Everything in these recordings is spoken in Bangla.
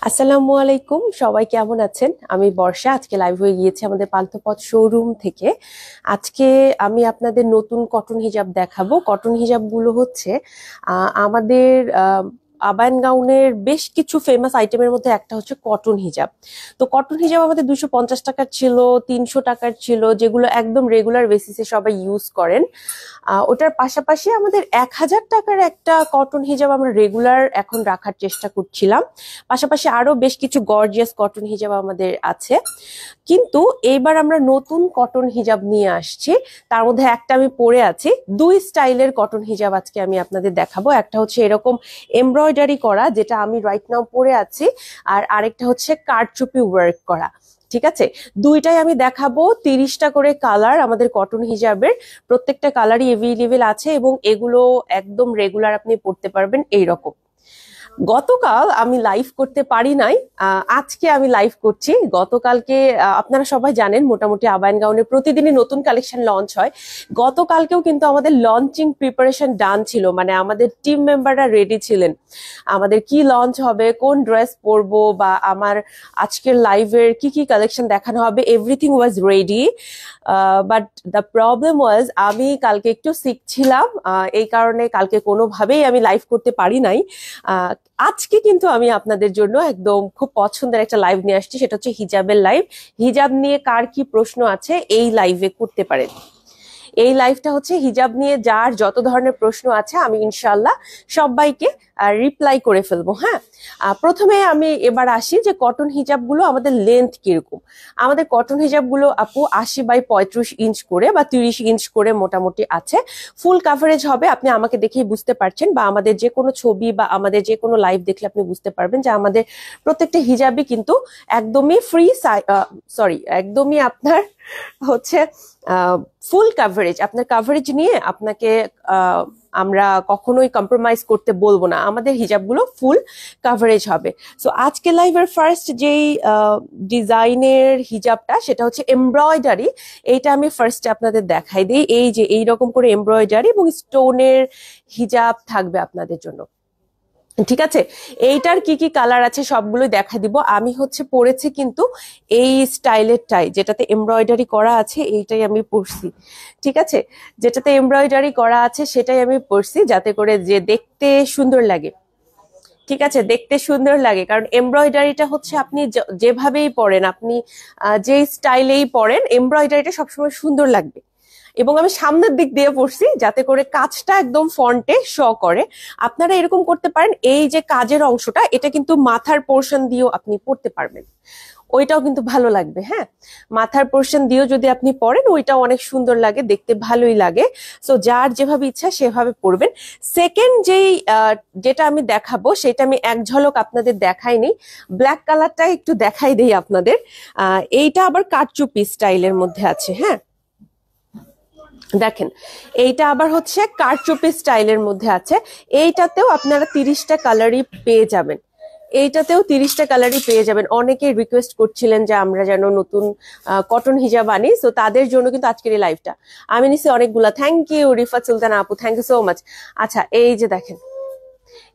আসসালামু আলাইকুম, সবাই কেমন আছেন? আমি বর্ষা। আজকে লাইভ হয়ে গিয়েছি আমাদের পান্থপথ শোরুম থেকে। আজকে আমি আপনাদের নতুন কটন হিজাব দেখাবো। কটন হিজাবগুলো হচ্ছে আমাদের আবায়ান গাউনের বেশ কিছু ফেমাস আইটেমের মধ্যে একটা হচ্ছে কটন হিজাব। তো কটন হিজাব আমাদের 250 টাকার ছিল, 300 টাকার ছিল, যেগুলো একদম রেগুলার বেসিসে সবাই ইউজ করেন। ওটার পাশাপাশি আমাদের 1000 টাকার একটা কটন হিজাব আমরা রেগুলার এখন রাখার চেষ্টা করছিলাম। পাশাপাশি আরো বেশ কিছু গর্জিয়াস কটন হিজাব আমাদের আছে, কিন্তু এইবার আমরা নতুন কটন হিজাব নিয়ে আসছি। তার মধ্যে একটা আমি পরে আছি, দুই স্টাইলের কটন হিজাব আজকে আমি আপনাদের দেখাবো। একটা হচ্ছে এরকম এমব্রয়ডারি করা, যেটা আমি রাইট নাও পরে আছি, আর আরেকটা হচ্ছে কারচুপি ওয়ার্ক করা। ঠিক আছে, দুইটাই আমি দেখাবো। 30টা করে কালার আমাদের কটন হিজাবের, প্রত্যেকটা কালারই এভেলেবেল আছে এবং এগুলো একদম রেগুলার আপনি পড়তে পারবেন এইরকম। গতকাল আমি লাইভ করতে পারি নাই, আজকে আমি লাইভ করছি। গতকালকে আপনারা সবাই জানেন মোটামুটি আবায়ান গাউনে প্রতিদিনই নতুন কালেকশন লঞ্চ হয়। গতকালকেও কিন্তু আমাদের লঞ্চিং প্রিপারেশন ডান ছিল, মানে আমাদের টিম মেম্বাররা রেডি ছিলেন আমাদের কি লঞ্চ হবে, কোন ড্রেস পরবো, বা আমার আজকের লাইভের কি কি কালেকশন দেখানো হবে, everything was ready. But the problem was আমি কালকে একটু সিক ছিলাম, এই কারণে কালকে কোনোভাবেই আমি লাইভ করতে পারি নাই। আজকে কিন্তু আমি আপনাদের জন্য একদম খুব পছন্দের একটা লাইভ নিয়ে আসছি, সেটা হচ্ছে হিজাবের লাইভ। হিজাব নিয়ে কার কি প্রশ্ন আছে এই লাইভে করতে পারেন। এই লাইভটা হচ্ছে হিজাব নিয়ে যার যত ধরনের প্রশ্ন আছে আমি ইনশাল্লাহ সবাইকে রিপ্লাই করে ফেলবো। হ্যাঁ, প্রথমে আমি এবার আসি যে কটন হিজাবগুলো আমাদের লেন্থ কিরকম। আমাদের কটন হিজাবগুলো আপু 80x35 ইঞ্চ করে বা 30 ইঞ্চ করে মোটামুটি আছে। ফুল কাভারেজ হবে, আপনি আমাকে দেখেই বুঝতে পারছেন, বা আমাদের যে কোনো ছবি বা আমাদের যে কোনো লাইভ দেখলে আপনি বুঝতে পারবেন যে আমাদের প্রত্যেকটা হিজাবই কিন্তু একদমই ফ্রি, একদমই আপনার হচ্ছে ফুল কাভারেজ। আপনার কাভারেজ নিয়ে আপনাকে আমরা কখনোই কম্প্রোমাইজ করতে বলবো না, আমাদের হিজাবগুলো ফুল কাভারেজ হবে। সো আজকে লাইভের ফার্স্ট যেই ডিজাইনের হিজাবটা সেটা হচ্ছে এমব্রয়ডারি। এইটা আমি ফার্স্টে আপনাদের দেখাই দিই। এই যে এইরকম করে এমব্রয়ডারি এবং স্টোনের হিজাব থাকবে আপনাদের জন্য। ঠিক আছে, এইটার কি কি কালার আছে সবগুলো দেখা দিব। আমি হচ্ছে পরেছি কিন্তু এই স্টাইলেরটাই, যেটাতে এমব্রয়ডারি করা আছে এইটাই আমি পরছি। ঠিক আছে, যেটাতে এমব্রয়ডারি করা আছে সেটাই আমি পরছি, যাতে করে যে দেখতে সুন্দর লাগে। ঠিক আছে, দেখতে সুন্দর লাগে, কারণ এমব্রয়ডারিটা হচ্ছে আপনি যেভাবেই পরেন, আপনি যে স্টাইলেই পরেন, এমব্রয়ডারিটা সবসময় সুন্দর লাগবে। এবং আমি সামনের দিক দিয়ে পড়ছি যাতে করে কাজটা একদম ফ্রন্টে শো করে। আপনারা এরকম করতে পারেন, এই যে কাজের অংশটা এটা কিন্তু মাথার পোর্শন দিয়েও আপনি পড়তে পারবেন, ওইটাও কিন্তু ভালো লাগবে। হ্যাঁ, মাথার পোর্শন দিয়েও যদি আপনি পরেন ওইটাও অনেক সুন্দর লাগে, দেখতে ভালোই লাগে। সো যার যেভাবে ইচ্ছা সেভাবে পরবেন। সেকেন্ড যেটা আমি দেখাবো সেটা আমি এক ঝলক আপনাদের দেখাইনি, ব্ল্যাক কালারটা একটু দেখাই দেই আপনাদের। এইটা আবার কারচুপি স্টাইলের মধ্যে আছে। হ্যাঁ, দেখেন, এইটা আবার হচ্ছে কারচুপি স্টাইলের মধ্যে আছে। এইটাতেও আপনারা 30টা কালারই পেয়ে যাবেন, এইটাতেও 30টা কালারই পেয়ে যাবেন। অনেকে রিকোয়েস্ট করছিলেন যে আমরা যেন নতুন কটন হিজাব আনি, সো তাদের জন্য কিন্তু আজকের এই লাইভটা। আমি নিছি অনেকগুলা। থ্যাংক ইউ রিফাত সুলতানা আপু, থ্যাংক ইউ সো মাচ। আচ্ছা, এই যে দেখেন,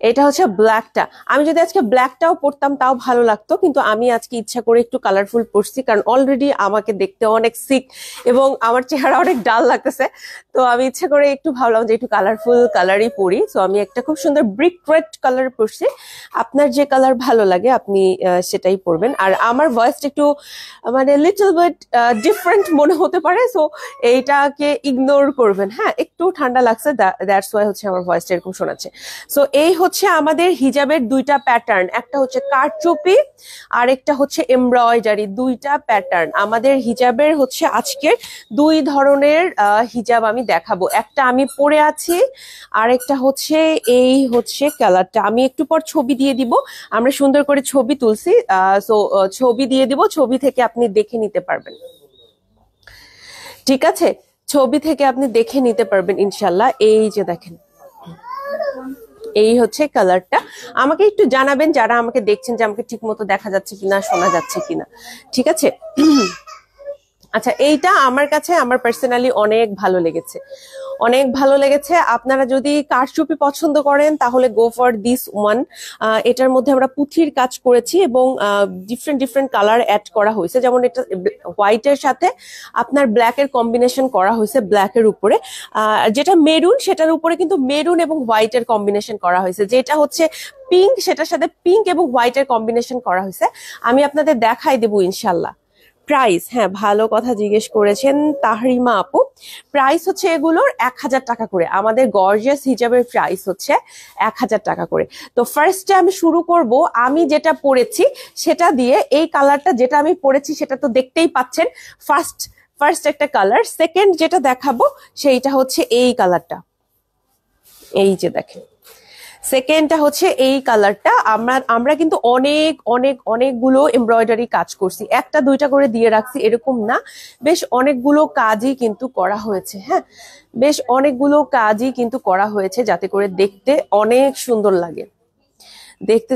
এটা হচ্ছে ব্ল্যাকটা। আমি যদি আজকে ব্ল্যাকটাও পরতাম তাও ভালো লাগতো, কিন্তু আমি আজকে ইচ্ছা করে একটু কালারফুল পরছি, কারণ অলরেডি আমাকে দেখতে অনেক সিক এবং আমার চেহারা অনেক ডাল লাগতেছে। তো আমি ইচ্ছা করে একটু ভাবলাম যে একটু কালারফুল কালারই পরি। সো আমি একটা খুব সুন্দর ব্রিক রেড কালার পরছি। আপনার যে কালার ভালো লাগে আপনি সেটাই পরবেন। আর আমার ভয়েসটা একটু মানে লিটল বিট ডিফারেন্ট মনে হতে পারে, সো এইটাকে ইগনোর করবেন। হ্যাঁ, একটু ঠান্ডা লাগছে, দ্যাটস ওয়াই হচ্ছে আমার ভয়েসটা এরকম শোনাচ্ছে। সো এই হচ্ছে আমাদের হিজাবের দুইটা প্যাটার্ন, একটা হচ্ছে কারচুপি আর একটা হচ্ছে এমব্রয়ডারি। দুইটা প্যাটার্ন আমাদের হিজাবের হচ্ছে আজকের দুই ধরনের হিজাব আমি দেখাবো। একটা আমি পরে আছি, আর একটা হচ্ছে এই হচ্ছে কালারটা। আমি একটু পর ছবি দিয়ে দিব, আমরা সুন্দর করে ছবি তুলছি, সো ছবি দিয়ে দিব, ছবি থেকে আপনি দেখে নিতে পারবেন। ঠিক আছে, ছবি থেকে আপনি দেখে নিতে পারবেন ইনশাল্লাহ। এই যে দেখেন, এই হচ্ছে কালারটা। আমাকে একটু জানাবেন যারা আমাকে দেখছেন যে আমাকে ঠিক মতো দেখা যাচ্ছে কিনা, শোনা যাচ্ছে কিনা। ঠিক আছে, আচ্ছা, এইটা আমার কাছে আমার পার্সোনালি অনেক ভালো লেগেছে, অনেক ভালো লেগেছে। আপনারা যদি কারচুপি পছন্দ করেন তাহলে গো ফর দিস ওয়ান। এটার মধ্যে আমরা পুঁথির কাজ করেছি এবং ডিফারেন্ট ডিফারেন্ট কালার অ্যাড করা হয়েছে, যেমন এটা হোয়াইটের সাথে আপনার ব্ল্যাকের কম্বিনেশন করা হয়েছে, ব্ল্যাকের উপরে যেটা মেরুন সেটার উপরে কিন্তু মেরুন এবং হোয়াইটের কম্বিনেশন করা হয়েছে, যেটা হচ্ছে পিঙ্ক সেটার সাথে পিঙ্ক এবং হোয়াইটের কম্বিনেশন করা হয়েছে। আমি আপনাদের দেখাই দেবো ইনশাল্লাহ। প্রাইস, হ্যাঁ ভালো কথা জিজ্ঞেস করেছেন তাহরিমা আপু। প্রাইস হচ্ছে এগুলোর 1000 টাকা করে। আমাদের গর্জিয়াস হিজাবের প্রাইস হচ্ছে 1000 টাকা করে। তো ফার্স্টে আমি শুরু করব আমি যেটা পরেছি সেটা দিয়ে। এই কালারটা যেটা আমি পরেছি সেটা তো দেখতেই পাচ্ছেন, ফার্স্ট একটা কালার। সেকেন্ড যেটা দেখাবো সেইটা হচ্ছে এই কালারটা, এই যে দেখেন সেকেন্ডটা হচ্ছে এই কালারটা। আমরা কিন্তু অনেকগুলো এমব্রয়ডারি কাজ করছি, একটা দুইটা করে দিয়ে রাখছি এরকম না, বেশ অনেকগুলো কাজই কিন্তু করা হয়েছে। হ্যাঁ, বেশ অনেকগুলো কাজই কিন্তু করা হয়েছে যাতে করে দেখতে অনেক সুন্দর লাগে,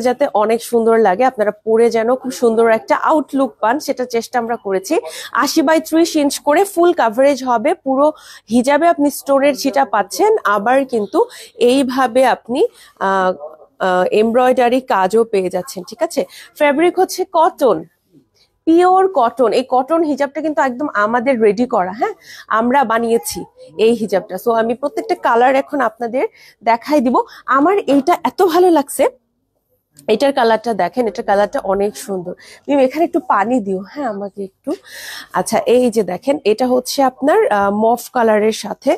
যাতে অনেক সুন্দর লাগে, আপনারা পরে যেন খুব সুন্দর একটা আউটলুক পান সেটা চেষ্টা আমরা করেছি। 80x30 ইঞ্চ করে ফুল কাভারেজ হবে পুরো হিজাবে, আপনি স্টোনের ছিটা পাচ্ছেন, আবার কিন্তু এইভাবে আপনি এমব্রয়ডারি কাজও পেয়ে যাচ্ছেন। ঠিক আছে, ফ্যাব্রিক হচ্ছে কটন, পিওর কটন। এই কটন হিজাবটা কিন্তু একদম আমাদের রেডি করা, হ্যাঁ আমরা বানিয়েছি এই হিজাবটা। সো আমি প্রত্যেকটা কালার এখন আপনাদের দেখাই দিব। আমার এইটা এত ভালো লাগছে, এটার কালারটা দেখেন, এটার কালারটা অনেক সুন্দর। তুমি এখানে একটু পানি দিও, হ্যাঁ আমাকে একটু। আচ্ছা, এই যে দেখেন এটা হচ্ছে আপনার মফ কালারের সাথে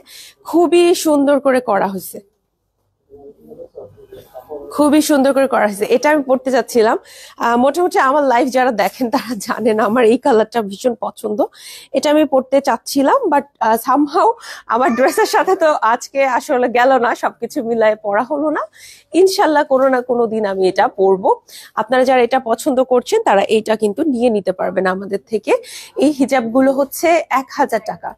খুবই সুন্দর করে করা হয়েছে, খুবই সুন্দর করে করা হয়েছে। এটা আমি পড়তে চাচ্ছিলাম। মোটামুটি আমার লাইফ যারা দেখেন তারা জানেন আমার এই কালারটা ভীষণ পছন্দ। এটা আমি পড়তে চাচ্ছিলাম, বাট সামহাও আমার ড্রেসের সাথে তো আজকে আসলে গেল না, সবকিছু মিলায় পড়া হলো না। ইনশাল্লাহ কোনো না কোনো দিন আমি এটা পরবো। আপনারা যারা এটা পছন্দ করছেন তারা এইটা কিন্তু নিয়ে নিতে পারবেন আমাদের থেকে। এই হিজাবগুলো হচ্ছে 1000 টাকা।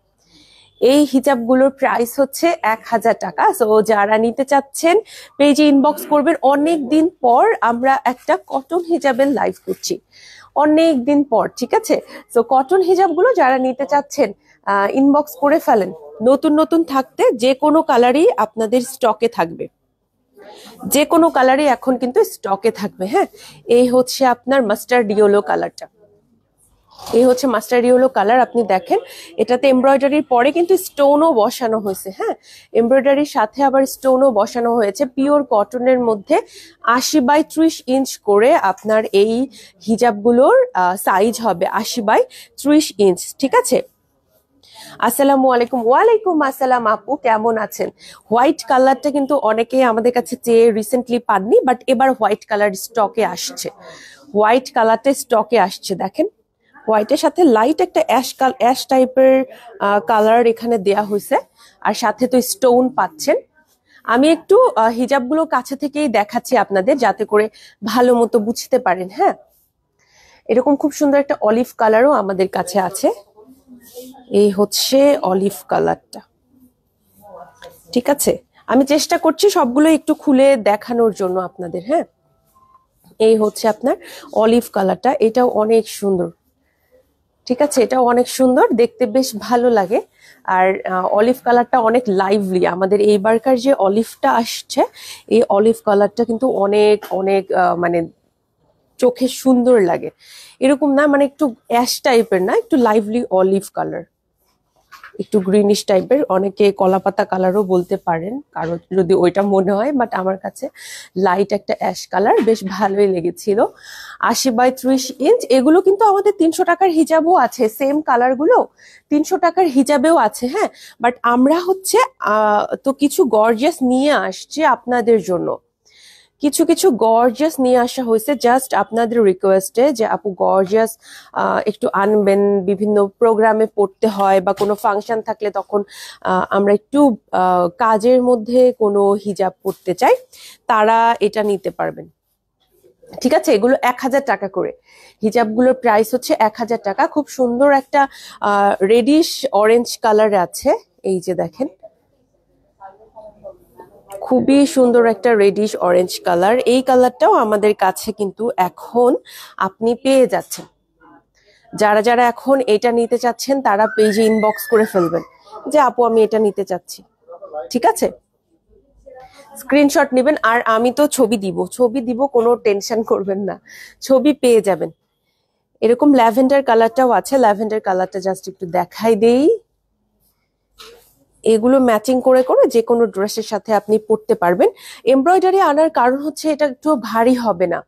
এই হিজাবগুলোর প্রাইস হচ্ছে 1000 টাকা। সো যারা নিতে চাচ্ছেন পেজে ইনবক্স করবেন। অনেক দিন পর আমরা একটা কটন হিজাবের লাইভ করছি, অনেক দিন পর। ঠিক আছে, সো কটন হিজাবগুলো যারা নিতে চাচ্ছেন ইনবক্স করে ফেলেন। নতুন নতুন থাকতে যে কোনো কালারই আপনাদের স্টকে থাকবে, যে কোনো কালারই এখন কিন্তু স্টকে থাকবে। হ্যাঁ, এই হচ্ছে আপনার মাস্টার্ড ইয়েলো কালারটা, এই হচ্ছে মাস্টার্ড ইয়েলো কালার। আপনি দেখেন এটাতে এমব্রয়ডারির পরে কিন্তু স্টোনও বসানো হয়েছে। হ্যাঁ, এমব্রয়ডারির সাথে আবার স্টোনও বসানো হয়েছে। পিওর কটনের মধ্যে 80x30 ইঞ্চ করে আপনার এই হিজাবগুলোর সাইজ হবে 80x30 ইঞ্চ। ঠিক আছে, আসসালামু আলাইকুম। ওয়ালাইকুম আসসালাম আপু, কেমন আছেন? হোয়াইট কালারটা কিন্তু অনেকেই আমাদের কাছে চেয়ে রিসেন্টলি পাননি, বাট এবার হোয়াইট কালার স্টকে আসছে, হোয়াইট কালারটা স্টকে আসছে। দেখেন হোয়াইটের সাথে লাইট একটা অ্যাশ টাইপের কালার এখানে দেয়া হয়েছে, আর সাথে তো স্টোন পাচ্ছেন। আমি একটু হিজাবগুলো কাছে থেকেই দেখাচ্ছি আপনাদের যাতে করে ভালো মতো বুঝতে পারেন। হ্যাঁ, এরকম খুব সুন্দর একটা অলিভ কালারও আমাদের কাছে আছে। এই হচ্ছে অলিভ কালারটা। ঠিক আছে, আমি চেষ্টা করছি সবগুলো একটু খুলে দেখানোর জন্য আপনাদের। হ্যাঁ, এই হচ্ছে আপনার অলিভ কালারটা, এটাও অনেক সুন্দর। ঠিক আছে, এটাও অনেক সুন্দর, দেখতে বেশ ভালো লাগে। আর অলিভ কালারটা অনেক লাইভলি। আমাদের এইবারকার যে অলিভটা আসছে এই অলিভ কালারটা কিন্তু অনেক অনেক মানে চোখে সুন্দর লাগে। এরকম না মানে একটু অ্যাশ টাইপের না, একটু লাইভলি অলিভ কালার, একটু গ্রিনিশ টাইপের, অনেকে কলাপাতা কালারও বলতে পারেন কারো যদি ওইটা মনে হয়, বাট আমার কাছে লাইট একটা অ্যাশ কালার বেশ ভালোই লেগেছিল। 80x30 ইঞ্চ, এগুলো কিন্তু আমাদের 300 টাকার হিজাবও আছে, সেম কালার গুলো 300 টাকার হিজাবেও আছে। হ্যাঁ, বাট আমরা হচ্ছে তো কিছু গর্জিয়াস নিয়ে আসছি আপনাদের জন্য, কিছু কিছু গর্জিয়াস নিয়ে আসা হয়েছে জাস্ট আপনাদের রিকোয়েস্টে, যে আপু গর্জিয়াস একটু আনবেন, বিভিন্ন প্রোগ্রামে পড়তে হয় বা কোনো ফাংশন থাকলে তখন আমরা একটু কাজের মধ্যে কোনো হিজাব পড়তে চাই, তারা এটা নিতে পারবেন। ঠিক আছে, এগুলো 1000 টাকা করে। হিজাবগুলোর প্রাইস হচ্ছে 1000 টাকা। খুব সুন্দর একটা রেডিশ অরেঞ্জ কালার আছে, এই যে দেখেন খুবই সুন্দর একটা রেডিশ অরেঞ্জ কালার। এই কালারটাও আমাদের কাছে কিন্তু এখন আপনি পেয়ে যাচ্ছেন। যারা যারা এখন এটা নিতে চাচ্ছেন তারা পেজে ইনবক্স করে ফেলবেন যে আপু আমি এটা নিতে চাচ্ছি। ঠিক আছে, স্ক্রিনশট নেবেন। আর আমি তো ছবি দিব, কোনো টেনশন করবেন না, ছবি পেয়ে যাবেন। এরকম ল্যাভেন্ডার কালারটাও আছে, ল্যাভেন্ডার কালারটা জাস্ট একটু দেখাই দেই। এগুলো ম্যাচিং করে করে যে কোনো ড্রেসের সাথে আপনি পরতে পারবেন। এমব্রয়ডারি আনার কারণ হচ্ছে এটা একটু ভারী হবে না।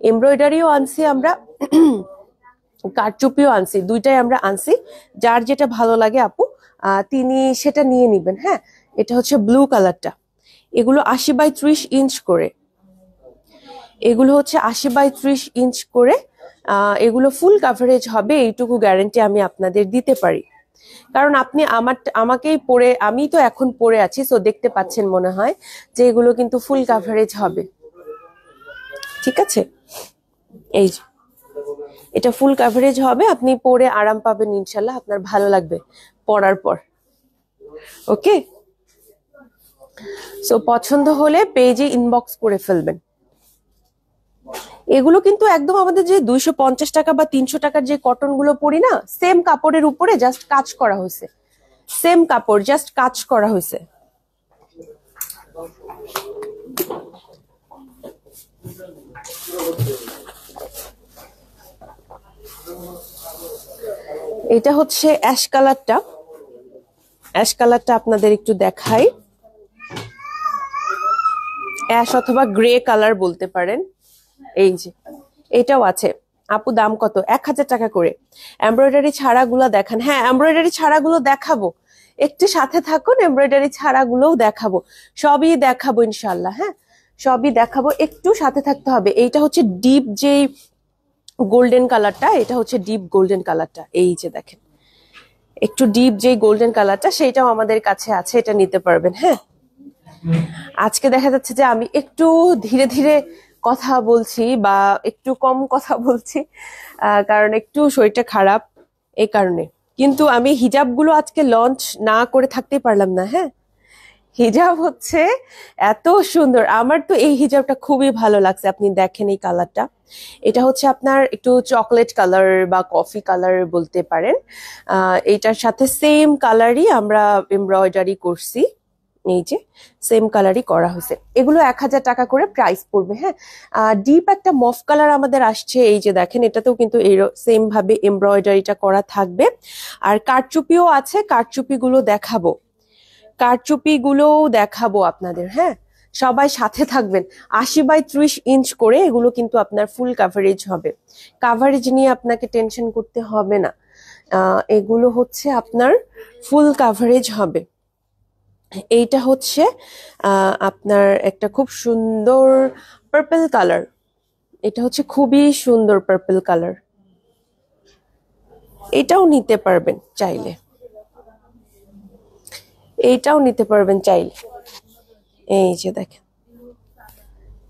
এমব্রয়ডারিও আনছি আমরা, কারচুপিও আনছি, দুইটাই আমরা আনছি। যার যেটা ভালো লাগে আপু তিনি সেটা নিয়ে নিবেন। হ্যাঁ, এটা হচ্ছে ব্লু কালারটা। এগুলো 80x30 ইঞ্চ করে, এগুলো হচ্ছে 80x30 ইঞ্চ করে। এগুলো ফুল কাভারেজ হবে, এইটুকু গ্যারান্টি আমি আপনাদের দিতে পারি। কারণ আপনি আমাকেই পরে, আমি তো এখন পরে আছি, সো দেখতে পাচ্ছেন মনে হয় যে এগুলো কিন্তু ফুল কাভারেজ হবে। ঠিক আছে, এই যে এটা ফুল কাভারেজ হবে, আপনি পরে আরাম পাবেন ইনশাল্লাহ, আপনার ভালো লাগবে পরার পর। ওকে, সো পছন্দ হলে পেজে ইনবক্স করে ফেলবেন। এগুলো কিন্তু একদম আমাদের যে 250 টাকা বা 300 টাকার যে কটন গুলো পরি না, সেম কাপড়ের উপরে জাস্ট কাজ করা হয়েছে, সেম কাপড় জাস্ট কাজ করা হয়েছে। এটা হচ্ছে অ্যাশ কালারটা, অ্যাশ কালারটা আপনাদের একটু দেখাই, অ্যাশ অথবা গ্রে কালার বলতে পারেন। এই যে এটাও আছে আপু, দাম কত? 1000 টাকা করে। এমব্রয়ডারি ছাড়াগুলো দেখান। হ্যাঁ, এমব্রয়ডারি ছাড়াগুলো দেখাবো, একটু সাথে থাকুন, এমব্রয়ডারি ছাড়াগুলোও দেখাবো, সবই দেখাবো ইনশাল্লাহ। হ্যাঁ, সবই দেখাবো, একটু সাথে থাকতে হবে। এইটা হচ্ছে ডিপ যে গোল্ডেন কালারটা, এটা হচ্ছে ডিপ গোল্ডেন কালারটা। এই যে দেখেন, একটু ডিপ যে গোল্ডেন কালারটা, সেটাও আমাদের কাছে আছে, এটা নিতে পারবেন। হ্যাঁ, আজকে দেখা যাচ্ছে যে আমি একটু ধীরে ধীরে কথা বলছি বা একটু কম কথা বলছি, কারণ একটু শরীরটা খারাপ, এই কারণে। কিন্তু আমি হিজাবগুলো আজকে লঞ্চ না করে থাকতেই পারলাম না। হ্যাঁ, হিজাব হচ্ছে এত সুন্দর, আমার তো এই হিজাবটা খুবই ভালো লাগছে। আপনি দেখেন এই কালারটা, এটা হচ্ছে আপনার একটু চকলেট কালার বা কফি কালার বলতে পারেন। এইটার সাথে সেম কালারই আমরা এমব্রয়ডারি করছি, এই যে সেম কালারই করা হয়েছে। এগুলো 1000 টাকা করে প্রাইস পড়বে। হ্যাঁ, ডিপ একটা মফ কালার আমাদের আসছে, এই যে দেখেন, এটাতেও কিন্তু সেম ভাবে এমব্রয়ডারিটা করা থাকবে। আর কারচুপিও আছে, কারচুপি গুলো দেখাবো, কারচুপি গুলোও দেখাবো আপনাদের। হ্যাঁ, সবাই সাথে থাকবেন। 80x30 ইঞ্চ করে এগুলো কিন্তু আপনার ফুল কাভারেজ হবে, কাভারেজ নিয়ে আপনাকে টেনশন করতে হবে না। এগুলো হচ্ছে আপনার ফুল কাভারেজ হবে। এইটা হচ্ছে আপনার একটা খুব সুন্দর পার্পল কালার, এটা হচ্ছে খুবই সুন্দর পার্পল কালার, এটাও নিতে পারবেন চাইলে, এইটাও নিতে পারবেন চাইলে। এই যে দেখেন,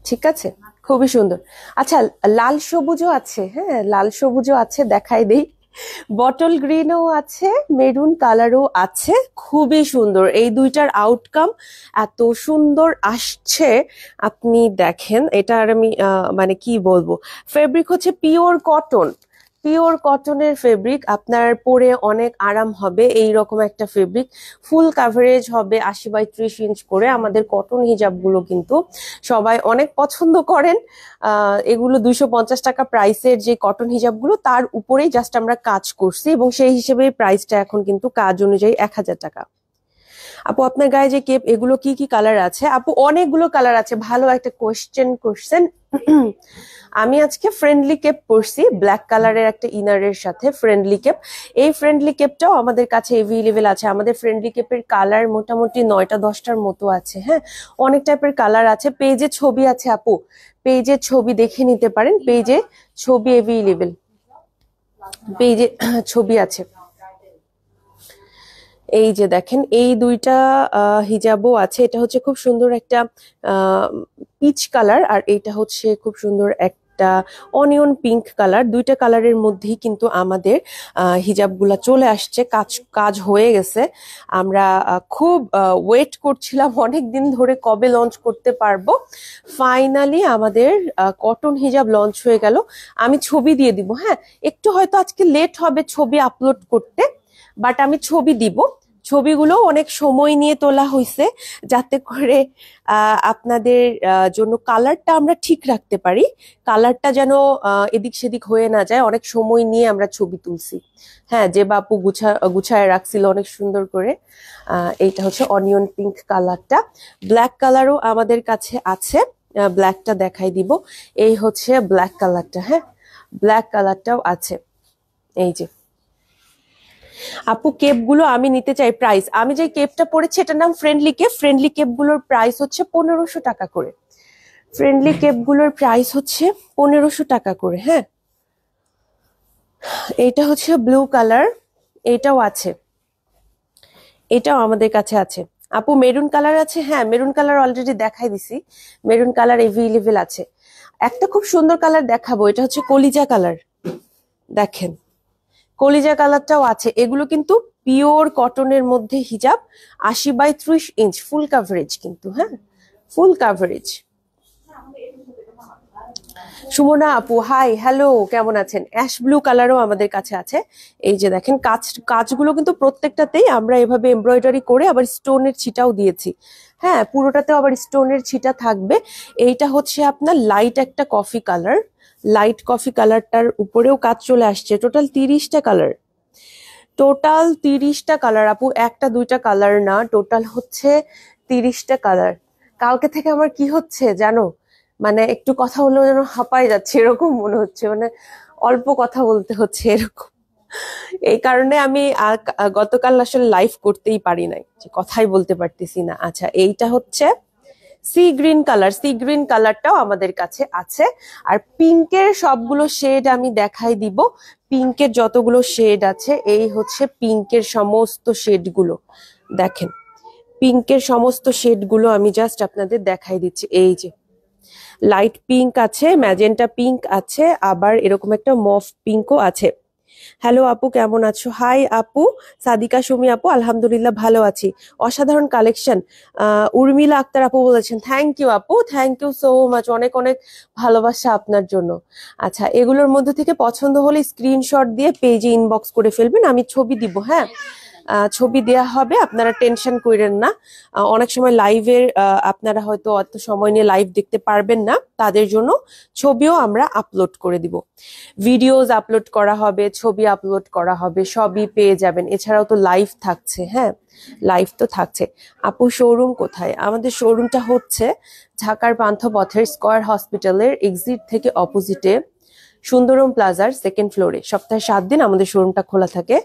ঠিক আছে, খুবই সুন্দর। আচ্ছা, লাল সবুজও আছে। হ্যাঁ, লাল সবুজও আছে, দেখাই দেই। বটল গ্রিনও আছে, মেরুন কালারও আছে, খুবই সুন্দর। এই দুইটার আউটকাম এত সুন্দর আসছে, আপনি দেখেন। এটা আর আমি মানে কি বলবো, ফেব্রিক হচ্ছে পিওর কটন, পিওর কটনের ফেব্রিক, আপনার পরে অনেক আরাম হবে। এই রকম একটা ফেব্রিক, ফুল কাভারেজ হবে 80x30 ইঞ্চ করে। আমাদের কটন হিজাবগুলো কিন্তু সবাই অনেক পছন্দ করেন। এগুলো 250 টাকা প্রাইসের যে কটন হিজাবগুলো, তার উপরেই জাস্ট আমরা কাজ করছি, এবং সেই হিসেবে প্রাইসটা এখন কিন্তু কাজ অনুযায়ী 1000 টাকা। আপু আপনার গায়ে যে কেপ, এগুলো কি কি কালার আছে? আপু অনেকগুলো কালার আছে, ভালো একটা কোয়েশ্চেন করছেন। আমি আজকে ফ্রেন্ডলি কেপ পরছি, ব্ল্যাক কালারের একটা ইনারের সাথে ফ্রেন্ডলি কেপ। এই ফ্রেন্ডলি কেপটাও আমাদের কাছে এভেলেবেল আছে। আমাদের ফ্রেন্ডলি কেপের কালার মোটামুটি 9টা-10টার মতো আছে। হ্যাঁ, অনেক টাইপের কালার আছে। পেজে ছবি আছে আপু, পেজে ছবি দেখে নিতে পারেন, পেজে ছবি এভেলেবেল, পেজে ছবি আছে। এই যে দেখেন, এই দুইটা হিজাবও আছে। এটা হচ্ছে খুব সুন্দর একটা পিচ কালার, আর এইটা হচ্ছে খুব সুন্দর একটা অনিয়ন পিঙ্ক কালার। দুইটা কালারের মধ্যেই কিন্তু আমাদের হিজাবগুলা চলে আসছে, কাজ হয়ে গেছে। আমরা খুব ওয়েট করছিলাম অনেক দিন ধরে, কবে লঞ্চ করতে পারবো। ফাইনালি আমাদের কটন হিজাব লঞ্চ হয়ে গেল। আমি ছবি দিয়ে দিব। হ্যাঁ, একটু হয়তো আজকে লেট হবে ছবি আপলোড করতে, বাট আমি ছবি দিব। ছবিগুলো অনেক সময় নিয়ে তোলা হয়েছে যাতে করে আপনাদের জন্য কালারটা আমরা ঠিক রাখতে পারি, কালারটা যেন এদিক সেদিক হয়ে না যায়। অনেক সময় নিয়ে আমরা ছবি তুলছি। হ্যাঁ, যে বাপু গুছায় রাখছিল অনেক সুন্দর করে। এইটা হচ্ছে অনিয়ন পিঙ্ক কালারটা। ব্ল্যাক কালারও আমাদের কাছে আছে, ব্ল্যাকটা দেখাই দিব। এই হচ্ছে ব্ল্যাক কালারটা। হ্যাঁ, ব্ল্যাক কালারটাও আছে। এই যে আপু কেপগুলো আমি নিতে চাই, প্রাইস আমি যে কেপটা পরেছি এটার নাম ফ্রেন্ডলি কেপ। ফ্রেন্ডলি কেপগুলোর প্রাইস হচ্ছে 1500 টাকা করে। ফ্রেন্ডলি কেপগুলোর প্রাইস হচ্ছে 1500 টাকা করে। হ্যাঁ, এইটা হচ্ছে ব্লু কালার, এটাও আছে, এটাও আমাদের কাছে আছে। আপু মেরুন কালার আছে? হ্যাঁ, মেরুন কালার অলরেডি দেখাই দিছি, মেরুন কালার এভেলেবেল আছে। একটা খুব সুন্দর কালার দেখাবো, এটা হচ্ছে কলিজা কালার। দেখেন কলিজা কালারটাও আছে। এগুলো কিন্তু পিওর কটনের মধ্যে হিজাব, 80x30 ইঞ্চ, ফুল কাভারেজ কিন্তু। হ্যাঁ, ফুল কাভারেজ। সুমনা আপু হাই, হ্যালো, কেমন আছেন? অ্যাশ ব্লু কালারও আমাদের কাছে আছে। এই যে দেখেন কাজগুলো কিন্তু প্রত্যেকটাতেই আমরা এভাবে এমব্রয়ডারি করে আবার স্টোনের ছিটাও দিয়েছি। হ্যাঁ, পুরোটাতে আবার স্টোনের ছিটা থাকবে। এইটা হচ্ছে আপনার লাইট একটা কফি কালার, লাইট কফি কালারটার উপরেও কাজ চলে আসছে। টোটাল 30টা কালার, টোটাল 30টা কালার আপু, একটা দুইটা কালার না, টোটাল হচ্ছে 30টা কালার। কালকে থেকে আমার কি হচ্ছে জানো, মানে একটু কথা বললেও যেন হাঁপাই যাচ্ছে এরকম মনে হচ্ছে, মানে অল্প কথা বলতে হচ্ছে এরকম। এই কারণে আমি গতকাল আসলে লাইভ করতেই পারি নাই, যে কথাই বলতে পারতেছি না। আচ্ছা, এইটা হচ্ছে sea green colour, sea green কালারটাও আমাদের কাছে আছে। আর পিঙ্কের সবগুলো শেড আমি দেখাই দিব। পিঙ্কের যতগুলো শেড আছে, এই হচ্ছে পিঙ্কের সমস্ত শেডগুলো। দেখেন পিঙ্কের সমস্ত শেডগুলো আমি জাস্ট আপনাদের দেখাই দিচ্ছি। এই যে লাইট পিঙ্ক আছে, ম্যাজেন্টা পিঙ্ক আছে, আবার এরকম একটা মফ পিঙ্কও আছে। হ্যালো আপু, কেমন আছো? হাই আপু, সাদিকা সুমি আপু, আলহামদুলিল্লাহ ভালো আছি। অসাধারণ কালেকশন, উর্মিলা আক্তার আপু বলেছেন। থ্যাংক ইউ আপু, থ্যাংক ইউ সো মাচ, অনেক অনেক ভালোবাসা আপনার জন্য। আচ্ছা, এগুলোর মধ্যে থেকে পছন্দ হলে স্ক্রিনশট দিয়ে পেজে ইনবক্স করে ফেলবেন, আমি ছবি দিব। হ্যাঁ, ছবি দেয়া হবে, আপনারা টেনশন করেন না। অনেক সময় লাইভের আপনারা হয়তো অত সময় নিয়ে লাইভ দেখতে পারবেন না, তাদের জন্য ছবিও আমরা আপলোড করে দিব। ভিডিওস আপলোড করা হবে, ছবি আপলোড করা হবে, সবই পেয়ে যাবেন। এছাড়াও তো লাইভ থাকছে। হ্যাঁ, লাইভ তো থাকছে। আপু শোরুম কোথায়? আমাদের শোরুমটা হচ্ছে ঢাকার পান্থপথের স্কয়ার হসপিটালের এক্সিট থেকে অপোজিটে সুন্দরম প্লাজার সেকেন্ড ফ্লোরে। সপ্তাহে 7 দিন আমাদের শোরুমটা খোলা থাকে,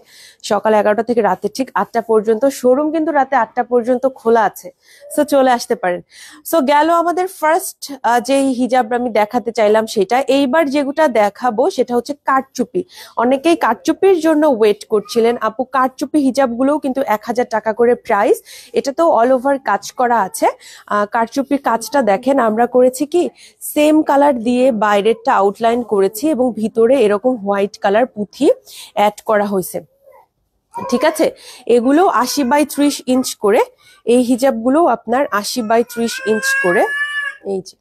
সকাল 11টা থেকে রাতে ঠিক 8টা পর্যন্ত। শোরুম কিন্তু রাতে 8টা পর্যন্ত খোলা আছে, সো চলে আসতে পারেন। সো গেল আমাদের ফার্স্ট যেই হিজাব আমি দেখাতে চাইলাম সেটা। এইবার যেগুটা দেখাবো সেটা হচ্ছে কারচুপি। অনেকেই কারচুপির জন্য ওয়েট করছিলেন আপু। কারচুপি হিজাবগুলোও কিন্তু 1000 টাকা করে প্রাইস। এটা তো অল ওভার কাজ করা আছে। কারচুপির কাজটা দেখেন, আমরা করেছি কি সেম কালার দিয়ে বাইরেরটা আউটলাইন করেছি এবং ভিতরে এরকম হোয়াইট কালার পুঁথি অ্যাড করা হয়েছে। ঠিক আছে, এগুলো 80x30 ইঞ্চ করে। এই হিজাবগুলো আপনার 80x30 ইঞ্চ করে। এই যে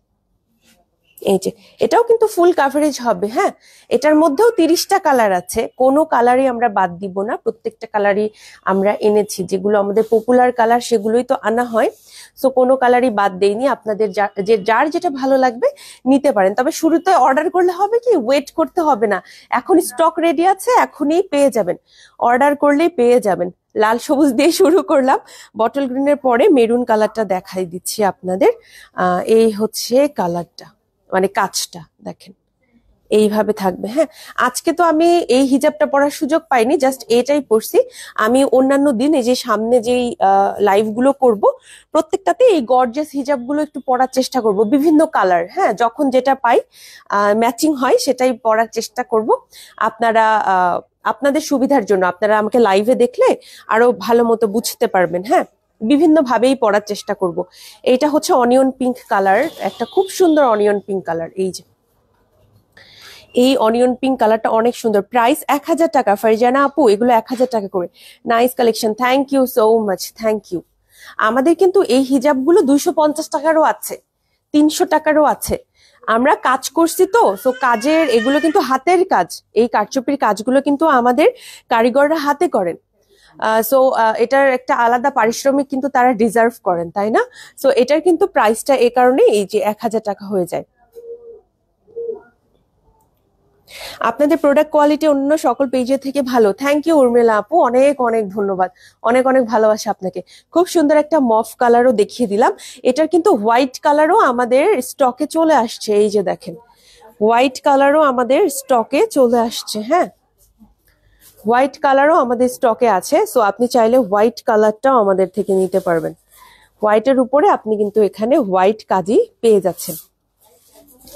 এই যে এটাও কিন্তু ফুল কাভারেজ হবে। হ্যাঁ, এটার মধ্যেও 30টা কালার আছে, কোনো কালারই আমরা বাদ দিব না, প্রত্যেকটা কালারই আমরা এনেছি। যেগুলো আমাদের পপুলার কালার সেগুলোই তো আনা হয়, সো কোনো কালারই বাদ দেইনি। আপনাদের যার যেটা ভালো লাগবে নিতে পারেন। তবে শুরুতে অর্ডার করলে হবে কি, ওয়েট করতে হবে না, এখন স্টক রেডি আছে, এখনই পেয়ে যাবেন, অর্ডার করলেই পেয়ে যাবেন। লাল সবুজ দিয়ে শুরু করলাম, বটল গ্রিনের পরে মেরুন কালারটা দেখাই দিচ্ছি আপনাদের। এই হচ্ছে কালারটা, মানে কাজটা দেখেন এইভাবে থাকবে। হ্যাঁ, আজকে তো আমি এই হিজাবটা পরার সুযোগ পাইনি, জাস্ট এটাই পরছি। আমি অন্যান্য দিন এই যে সামনে যেই লাইভ গুলো করবো প্রত্যেকটাতে এই গর্জিয়াস হিজাবগুলো একটু পরার চেষ্টা করব, বিভিন্ন কালার। হ্যাঁ, যখন যেটা পাই ম্যাচিং হয় সেটাই পরার চেষ্টা করব। আপনারা আপনাদের সুবিধার জন্য আপনারা আমাকে লাইভে দেখলে আরো ভালো মতো বুঝতে পারবেন। হ্যাঁ, বিভিন্ন ভাবেই পরার চেষ্টা করব। এইটা হচ্ছে অনিয়ন পিঙ্ক কালার, একটা খুব সুন্দর অনিয়ন পিঙ্ক কালার। এই অনিয়ন পিঙ্ক কালারটা অনেক সুন্দর। প্রাইস 1000 টাকা। ফারজানা আপু, এগুলো 1000 টাকা করে। Nice collection, thank you so much, thank you. আমাদের কিন্তু এই হিজাবগুলো 250 টাকারও আছে, 300 টাকারও আছে। আমরা কাজ করছি তো, সো কাজের এগুলো কিন্তু হাতের কাজ। এই কারচুপির কাজগুলো কিন্তু আমাদের কারিগররা হাতে করেন। সো এটার একটা আলাদা পারিশ্রমিক কিন্তু তারা ডিজার্ভ করেন, তাই না? সো এটার কিন্তু প্রাইসটা এই কারণে এই যে 1000 টাকা হয়ে যায়। আপনাদের প্রোডাক্ট কোয়ালিটি অন্য সকল পেজের থেকে ভালো। থ্যাংক ইউ উর্মিলা আপু, অনেক অনেক ধন্যবাদ, অনেক অনেক ভালোবাসা আপনাকে। খুব সুন্দর একটা মফ কালারও দেখিয়ে দিলাম। এটার কিন্তু হোয়াইট কালারও আমাদের স্টকে চলে আসছে, এই যে দেখেন হোয়াইট কালারও আমাদের স্টকে চলে আসছে। হ্যাঁ, হোয়াইট কালারও আমাদের স্টকে আছে। সো আপনি চাইলে হোয়াইট কালারটাও আমাদের থেকে নিতে পারবেন। হোয়াইটের উপরে আপনি কিন্তু এখানে হোয়াইট কাজই পেয়ে যাচ্ছেন,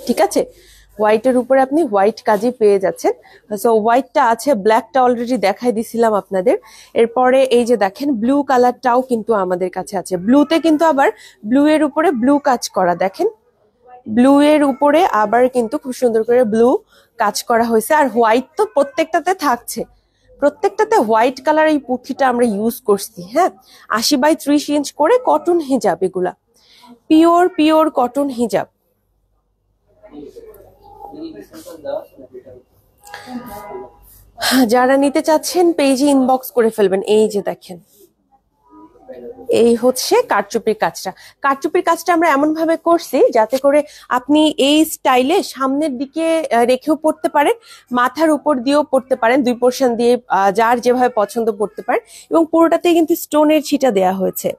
ঠিক আছে? হোয়াইটের উপরে আপনি হোয়াইট কাজই পেয়ে যাচ্ছেন। সো হোয়াইটটা আছে, ব্ল্যাকটা অলরেডি দেখাই দিছিলাম আপনাদের। এরপরে এই যে দেখেন ব্লু কালারটাও কিন্তু আমাদের কাছে আছে। ব্লুতে কিন্তু আবার ব্লু এর উপরে ব্লু কাজ করা, দেখেন ব্লু এর উপরে আবার কিন্তু খুব সুন্দর করে ব্লু কাজ করা হয়েছে। আর হোয়াইট তো প্রত্যেকটাতে থাকছে, প্রত্যেকটাতে হোয়াইট কালার এই পুঁথিটা আমরা ইউজ করছি। হ্যাঁ, 80x30 করে কটন হিজাব, এগুলা পিওর পিওর কটন হিজাব। যারা নিতে চাচ্ছেন পেজে ইনবক্স করে ফেলবেন। এই যে দেখেন এই হচ্ছে কারচুপির কাজটা। কারচুপির কাজটা আমরা এমন ভাবে করছি যাতে করে আপনি এই স্টাইলে সামনের দিকে রেখেও পড়তে পারেন, মাথার উপর দিয়েও পড়তে পারেন, দুই পোর্শন দিয়ে যার যেভাবে পছন্দ পড়তে পারেন। এবং পুরোটাতেই কিন্তু স্টোনের ছিটা দেয়া হয়েছে,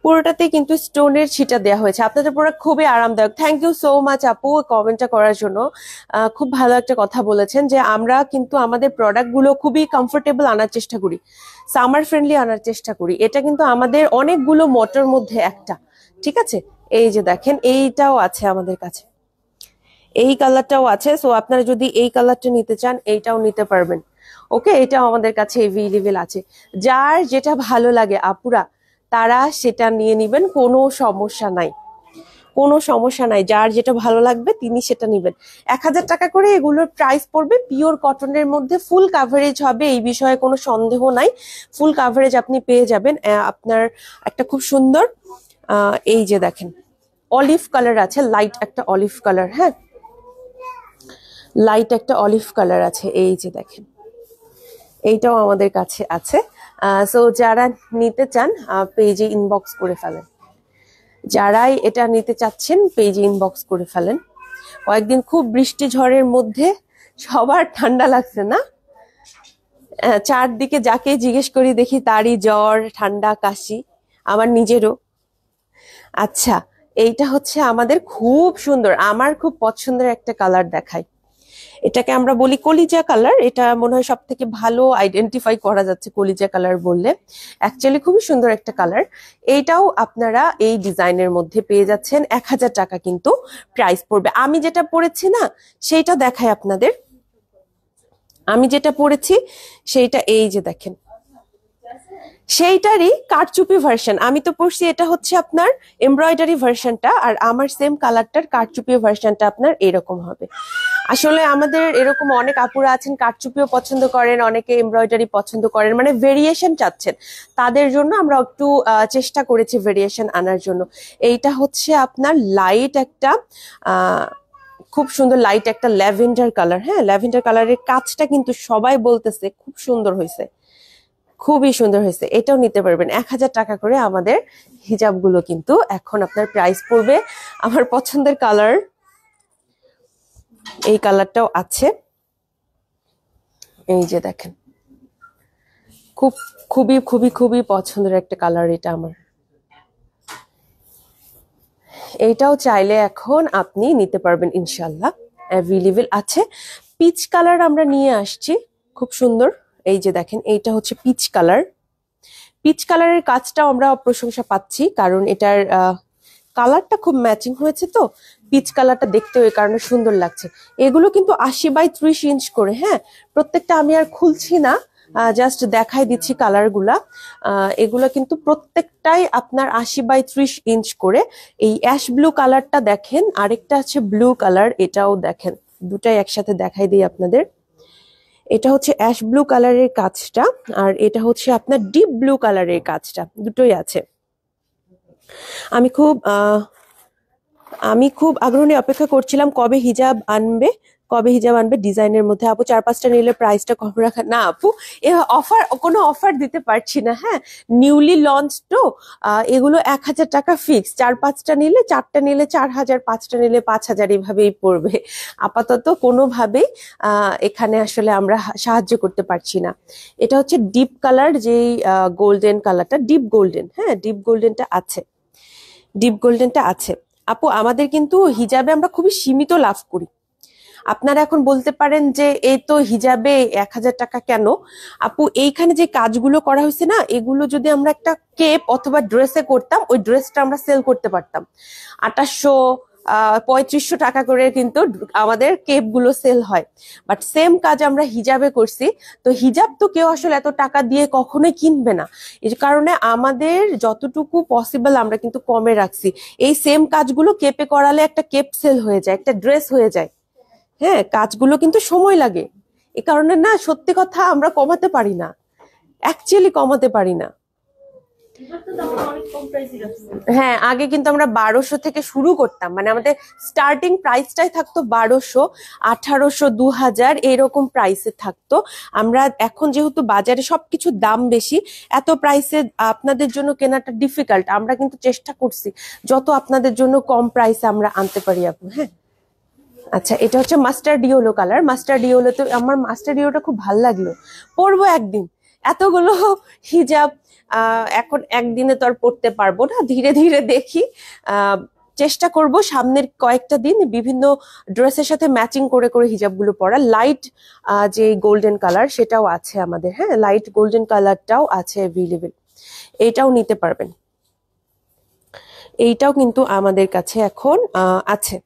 পুরোটাতে কিন্তু স্টোনের ছিটা দেওয়া হয়েছে। আপনাদের প্রোডাক্ট খুবই আরামদায়ক। থ্যাংক ইউ সো মাচ আপু কমেন্টটা করার জন্য। খুব ভালো একটা কথা বলেছেন যে আমরা কিন্তু আমাদের প্রোডাক্টগুলো খুবই কমফোর্টেবল আনার চেষ্টা করি, সামার ফ্রেন্ডলি আনার চেষ্টা করি। এটা কিন্তু আমাদের অনেকগুলো মোটর মধ্যে একটা, ঠিক আছে? এই যে দেখেন এইটাও আছে আমাদের কাছে, এই কালারটাও আছে। সো আপনারা যদি এই কালারটা নিতে চান এইটাও নিতে পারবেন। ওকে, এটাও আমাদের কাছে এভেলেবেল আছে। যার যেটা ভালো লাগে আপুরা তারা সেটা নিয়ে নিবেন, কোনো সমস্যা নাই, কোনো সমস্যা নাই। যার যেটা ভালো লাগবে তিনি সেটা নিবেন। 1000 টাকা করে এগুলোর প্রাইস পড়বে। পিওর কটনের মধ্যে ফুল কাভারেজ হবে, এই বিষয়ে কোনো সন্দেহ নাই। ফুল কাভারেজ আপনি পেয়ে যাবেন। আপনার একটা খুব সুন্দর এই যে দেখেন অলিভ কালার আছে, লাইট একটা অলিভ কালার। হ্যাঁ, লাইট একটা অলিভ কালার আছে, এই যে দেখেন এইটাও আমাদের কাছে আছে। সো যারা নিতে চান পেজে ইনবক্স করে ফেলেন, যারাই এটা নিতে চাচ্ছেন পেজে ইনবক্স করে ফেলেন। কয়েকদিন খুব বৃষ্টি ঝড়ের মধ্যে সবার ঠান্ডা লাগছে না? চারদিকে যাকে জিজ্ঞেস করি দেখি তারই জ্বর, ঠান্ডা, কাশি, আমার নিজেরও। আচ্ছা, এইটা হচ্ছে আমাদের খুব সুন্দর, আমার খুব পছন্দের একটা কালার দেখাই। এটাকে আমরা বলি কলিজা কালার। এটা মনে হয় সব থেকে ভালো আইডেন্টিফাই করা যাচ্ছে কলিজা কালার বললে। অ্যাকচুয়ালি খুবই সুন্দর একটা কালার। এইটাও আপনারা এই ডিজাইনের মধ্যে পেয়ে যাচ্ছেন। 1000 টাকা কিন্তু প্রাইস পড়বে। আমি যেটা পড়েছি না সেইটা দেখাই আপনাদের। আমি যেটা পড়েছি সেইটা এই যে দেখেন, সেইটারই কারচুপি ভার্সন। আমি তো পড়ছি এটা হচ্ছে আপনার এমব্রয়ডারি ভার্সনটা, আর আমার সেম কালারটার কারচুপি ভার্সনটা আপনার এরকম হবে। আসলে আমাদের এরকম অনেক আপুরা আছেন কারচুপিও পছন্দ করেন, অনেকে এমব্রয়ডারি পছন্দ করেন, মানে ভেরিয়েশন চাচ্ছেন। তাদের জন্য আমরা একটু চেষ্টা করেছি ভেরিয়েশন আনার জন্য। এইটা হচ্ছে আপনার লাইট একটা খুব সুন্দর লাইট একটা ল্যাভেন্ডার কালার। হ্যাঁ, ল্যাভেন্ডার কালারের কাজটা কিন্তু সবাই বলতেছে খুব সুন্দর হয়েছে, খুবই সুন্দর হয়েছে। এটাও নিতে পারবেন। 1000 টাকা করে আমাদের হিজাবগুলো কিন্তু এখন আপনার প্রাইস পড়বে। আমার পছন্দের কালার এই কালারটাও আছে, এই যে দেখেন খুব খুবই খুবই খুবই পছন্দের একটা কালার এটা আমার। এইটাও চাইলে এখন আপনি নিতে পারবেন, ইনশাল্লাহ অ্যাভেলেবেল আছে। পিচ কালার আমরা নিয়ে আসছি, খুব সুন্দর। এই যে দেখেন এইটা হচ্ছে পিচ কালার। পিচ কালারের কাজটাও আমরা প্রশংসা পাচ্ছি, কারণ এটার কালারটা খুব ম্যাচিং হয়েছে। তো পিচ কালারটা দেখতেও এই কারণে সুন্দর লাগছে। এগুলো কিন্তু 80x30 করে। হ্যাঁ, প্রত্যেকটা আমি আর খুলছি না, জাস্ট দেখাই দিচ্ছি কালারগুলা। এগুলো কিন্তু প্রত্যেকটাই আপনার 80x30 করে। এই অ্যাশ ব্লু কালারটা দেখেন, আরেকটা আছে ব্লু কালার, এটাও দেখেন। দুটাই একসাথে দেখাই দিই আপনাদের। এটা হচ্ছে অ্যাশ ব্লু কালারের কাজটা, আর এটা হচ্ছে আপনার ডিপ ব্লু কালারের কাজটা, দুটোই আছে। আমি খুব আমি খুব আগ্রহ নিয়ে অপেক্ষা করছিলাম কবে হিজাব আনবে ডিজাইনের মধ্যে। আপু 4-5টা নিলে প্রাইসটা কম রাখা না আপু, এ অফার, কোনো অফার দিতে পারছি না। হ্যাঁ, নিউলি লঞ্চ তো, এগুলো 1,000 টাকা ফিক্স। 4-5টা নিলে, 4টা নিলে 4,000, 5টা নিলে 5,000, এইভাবেই পড়বে। আপাতত কোনোভাবেই এখানে আসলে আমরা সাহায্য করতে পারছি না। এটা হচ্ছে ডিপ কালার, যেই গোল্ডেন কালারটা, ডিপ গোল্ডেন, হ্যাঁ ডিপ গোল্ডেনটা আছে, ডিপ গোল্ডেনটা আছে। আপু আমাদের কিন্তু হিজাবে আমরা খুবই সীমিত লাভ করি। আপনারা এখন বলতে পারেন যে এই তো হিজাবে 1,000 টাকা কেন? আপু এইখানে যে কাজগুলো করা হয়েছে না, এগুলো যদি আমরা একটা কেপ অথবা ড্রেসে করতাম, ওই ড্রেসটা আমরা সেল করতে পারতাম 2,800, 3,500 টাকা করে কিন্তু আমাদের কেপ গুলো সেল হয়। বাট সেম কাজ আমরা হিজাবে করছি, তো হিজাব তো কেউ আসলে এত টাকা দিয়ে কখনোই কিনবে না। এই কারণে আমাদের যতটুকু পসিবল আমরা কিন্তু কমে রাখছি। এই সেম কাজগুলো কেপে করালে একটা কেপ সেল হয়ে যায়, একটা ড্রেস হয়ে যায়। হ্যাঁ, কাজগুলো কিন্তু সময় লাগে। এ কারণে না, সত্যি কথা আমরা কমাতে পারি না, অ্যাকচুয়ালি কমাতে পারি না। হ্যাঁ, আগে কিন্তু আমরা 1,200 থেকে শুরু করতাম, মানে আমাদের স্টার্টিং প্রাইসটাই থাকতো 1,200, 1,800, 2,000 এরকম প্রাইসে থাকতো। আমরা এখন যেহেতু বাজারে সবকিছুর দাম বেশি, এত প্রাইসে আপনাদের জন্য কেনাটা ডিফিকাল্ট। আমরা কিন্তু চেষ্টা করছি যত আপনাদের জন্য কম প্রাইসে আমরা আনতে পারি আপু। হ্যাঁ, আচ্ছা, এটা হচ্ছে mustard yellow colour. Mustard yellow তো আমার, মাস্টার্ড ইয়েলোটা খুব ভালো লাগলো, পরবো একদিন। এতগুলো হিজাব এখন একদিনে তো আর পড়তে পারবো না, ধীরে ধীরে দেখি। চেষ্টা করব সামনের কয়েকটা দিন বিভিন্ন ড্রেসের সাথে ম্যাচিং করে করে হিজাবগুলো পরা। লাইট যে গোল্ডেন কালার সেটাও আছে আমাদের, হ্যাঁ লাইট গোল্ডেন কালারটাও আছে অ্যাভেলেবেল, এইটাও নিতে পারবেন। এইটাও কিন্তু আমাদের কাছে এখন আছে।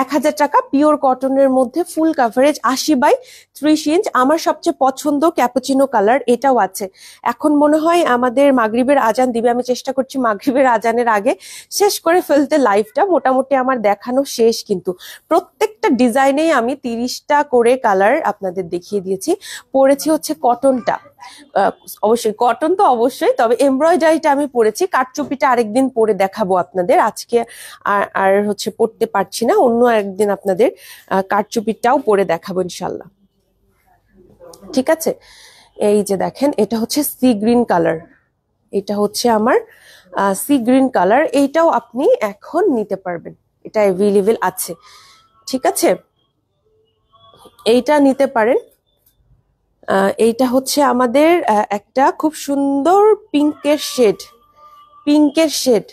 1,000 টাকা, পিওর কটনের মধ্যে, ফুল কাভারেজ, 80/30 ইঞ্চ। আমার সবচেয়ে পছন্দ ক্যাপুচিনো কালার, এটাও আছে। এখন মনে হয় আমাদের মাগরিবের আজান দিবে, আমি চেষ্টা করছি মাগরিবের আজানের আগে শেষ করে ফেলতে লাইভটা। মোটামুটি আমার দেখানো শেষ, কিন্তু প্রত্যেকটা ডিজাইনেই আমি 30টা করে কালার আপনাদের দেখিয়ে দিয়েছি। পরেছি হচ্ছে কটনটা, অবশ্যই কটন তো অবশ্যই, তবে এমব্রয়ডারিটা আমি পরেছি। কাটচুপিটা আরেকদিন পরে দেখাবো আপনাদের, আজকে আর হচ্ছে পড়তে পারছি না, অন্য একদিন আপনাদের কাটচুপিটাও পরে দেখাবো ইনশাল্লাহ। ঠিক আছে, এই যে দেখেন, এটা হচ্ছে সি গ্রিন কালার, এটা হচ্ছে আমার সি গ্রিন কালার। এইটাও আপনি এখন নিতে পারবেন, এটা অ্যাভেলেবেল আছে। ঠিক আছে, এইটা নিতে পারেন। এইটা হচ্ছে আমাদের একটা খুব সুন্দর পিঙ্কের শেড, পিঙ্কের শেড,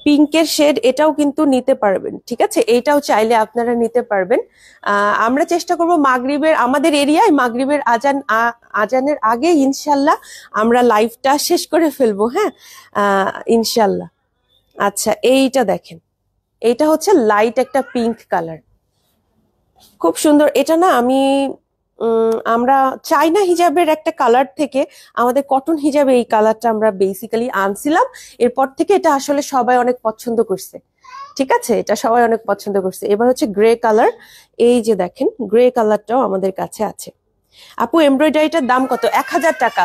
পিঙ্কের শেড, এটাও কিন্তু নিতে পারবেন। ঠিক আছে, এইটাও চাইলে আপনারা নিতে পারবেন। আমরা চেষ্টা করব মাগরিবের, আমাদের এরিয়ায় মাগরিবের আজানের আগে ইনশাল্লাহ আমরা লাইভটা শেষ করে ফেলবো। হ্যাঁ, ইনশাল্লাহ। আচ্ছা, এইটা দেখেন, এইটা হচ্ছে লাইট একটা পিঙ্ক কালার, খুব সুন্দর। এটা না আমি আমরা চাইনা হিজাবের একটা কালার থেকে আমাদের কটন হিজাবে এই কালারটা আমরা বেসিক্যালি আনছিলাম। এরপর থেকে এটা আসলে সবাই অনেক পছন্দ করছে। ঠিক আছে, এটা সবাই অনেক পছন্দ করছে। এবার হচ্ছে গ্রে কালার, এই যে দেখেন গ্রে কালারটাও আমাদের কাছে আছে। আপু এমব্রয়ডারিটার দাম কত? 1,000 টাকা।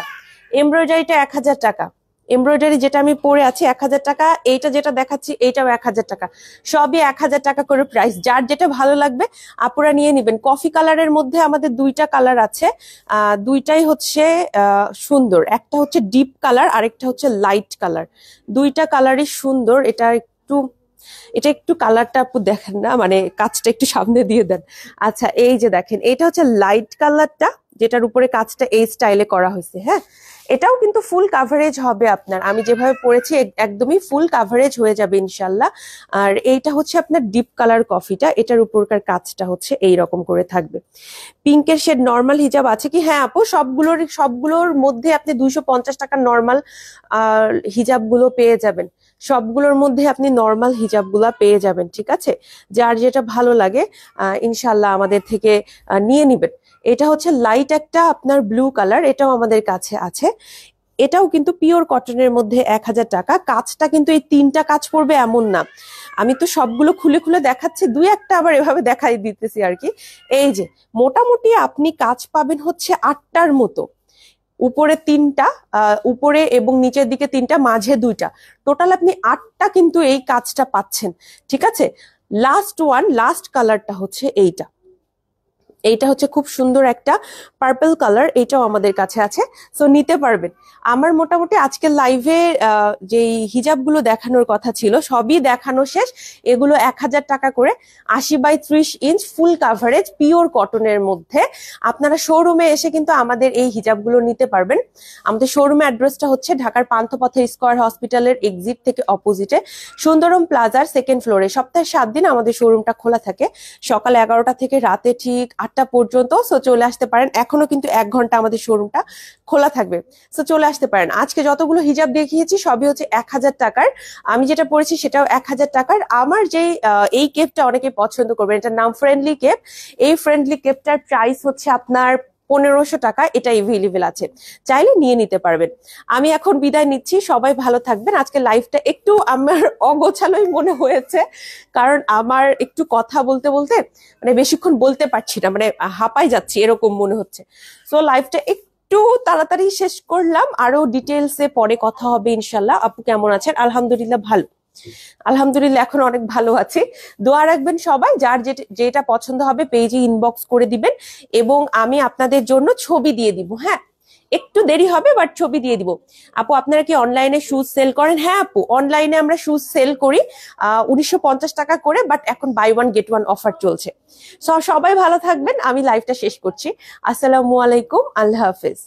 এমব্রয়ডারিটা 1,000 টাকা। এমব্রয়ডারি যেটা আমি পরে আছি 1,000 টাকা, এইটা যেটা দেখাচ্ছি এইটাও 1,000 টাকা। সবই 1,000 টাকা করে প্রাইস। যার যেটা ভালো লাগবে আপুরা নিয়ে নিবেন। কফি কালারের মধ্যে আমাদের 2টা কালার আছে, দুইটাই হচ্ছে সুন্দর। একটা হচ্ছে ডিপ কালার, আরেকটা হচ্ছে লাইট কালার। 2টা কালারই সুন্দর। এটা একটু কালারটা আপু দেখেন না, মানে কাজটা একটু সামনে দিয়ে দেন। আচ্ছা, এই যে দেখেন, এটা হচ্ছে লাইট কালারটা, যেটার উপরে কাজটা এই স্টাইলে করা হয়েছে। হ্যাঁ, এটাও কিন্তু ফুল কাভারেজ হবে আপনার, আমি যেভাবে পরেছি একদমই ফুল কাভারেজ হয়ে যাবে ইনশাল্লাহ। আর এইটা হচ্ছে আপনার ডিপ কালার কফিটা, এটার উপরকার কাজটা হচ্ছে এই রকম করে থাকবে। পিঙ্কের শেড নর্মাল হিজাব আছে কি? হ্যাঁ আপু, সবগুলোর মধ্যে আপনি 250 টাকার নর্মাল হিজাবগুলো পেয়ে যাবেন। সবগুলোর মধ্যে আপনি নর্মাল হিজাবগুলা পেয়ে যাবেন। ঠিক আছে, যার যেটা ভালো লাগে ইনশাল্লাহ আমাদের থেকে নিয়ে নিবেন। এটা হচ্ছে লাইট একটা আপনার ব্লু কালার, এটাও আমাদের কাছে আছে। এটাও কিন্তু পিওর কটনের মধ্যে 1,000 টাকা। কাজটা কিন্তু এই 3টা কাজ পড়বে এমন না, আমি তো সবগুলো খুলে খুলে দেখাচ্ছি, 2-1টা আবার এভাবে দেখাই দিতেছি আর কি। এই যে মোটামুটি আপনি কাজ পাবেন হচ্ছে 8টার মতো। উপরে 3টা, উপরে এবং নিচের দিকে 3টা, মাঝে 2টা, টোটাল আপনি 8টা কিন্তু এই কাজটা পাচ্ছেন। ঠিক আছে, লাস্ট কালারটা হচ্ছে এইটা। এইটা হচ্ছে খুব সুন্দর একটা পার্পল কালার, এটাও আমাদের কাছে আছে, সো নিতে পারবেন। আমার মোটামুটি আজকের লাইভে যেই হিজাবগুলো দেখানোর কথা ছিল সবই দেখানো শেষ। এগুলো 1000 টাকা করে, 80x30 inch full coverage pure কটনের মধ্যে। আপনারা শোরুমে এসে কিন্তু আমাদের এই হিজাবগুলো নিতে পারবেন। আমাদের শোরুমের অ্যাড্রেসটা হচ্ছে ঢাকার পান্থপথের স্কয়ার হসপিটালের এক্সিট থেকে অপোজিটে সুন্দরম প্লাজার 2nd ফ্লোরে। সপ্তাহে 7 দিন আমাদের শোরুমটা খোলা থাকে, সকাল 11টা থেকে রাতে ঠিক 8টা পর্যন্ত। সো চলে আসতে পারেন, এখনো কিন্তু 1 ঘন্টা আমাদের শোরুমটা খোলা থাকবে, সো চলে আসতে পারেন। আজকে যতগুলো হিজাব দেখিয়েছি সবই হচ্ছে 1000 টাকার। আমি যেটা পরেছি সেটাও 1000 টাকার। আমার যেই এই কেপটা অনেকে পছন্দ করবেন, এটার নাম ফ্রেন্ডলি কেপ। এই ফ্রেন্ডলি কেপটার প্রাইস হচ্ছে আপনার 1500 টাকা। এটা এভেলেবেল আছে, চাইলে নিয়ে নিতে পারবেন। আমি এখন বিদায় নিচ্ছি, সবাই ভালো থাকবেন। আজকে লাইফটা একটু আমার অগোছালোই মনে হয়েছে, কারণ আমার একটু কথা বলতে বলতে মানে বেশিক্ষণ বলতে পারছি না, মানে হাঁপাই যাচ্ছি এরকম মনে হচ্ছে। সো লাইফটা একটু তাড়াতাড়ি শেষ করলাম, আরো ডিটেলসে পরে কথা হবে ইনশাল্লাহ। আপু কেমন আছেন? আলহামদুলিল্লাহ ভালো, আলহামদুলিল্লাহ এখন অনেক ভালো আছি। দোয়া রাখবেন সবাই, যার যেটা পছন্দ হবে পেজে ইনবক্স করে দিবেন এবং আমি আপনাদের জন্য ছবি দিয়ে দিব। হ্যাঁ, একটু দেরি হবে বাট ছবি দিয়ে দিব। আপু আপনারা কি অনলাইনে শুজ সেল করেন? হ্যাঁ আপু, অনলাইনে আমরা শুজ সেল করি 1950 টাকা করে, বাট এখন বাই 1 গেট 1 অফার চলছে। সবাই ভালো থাকবেন, আমি লাইভটা শেষ করছি। আসসালামু আলাইকুম, আল্লাহ হাফেজ।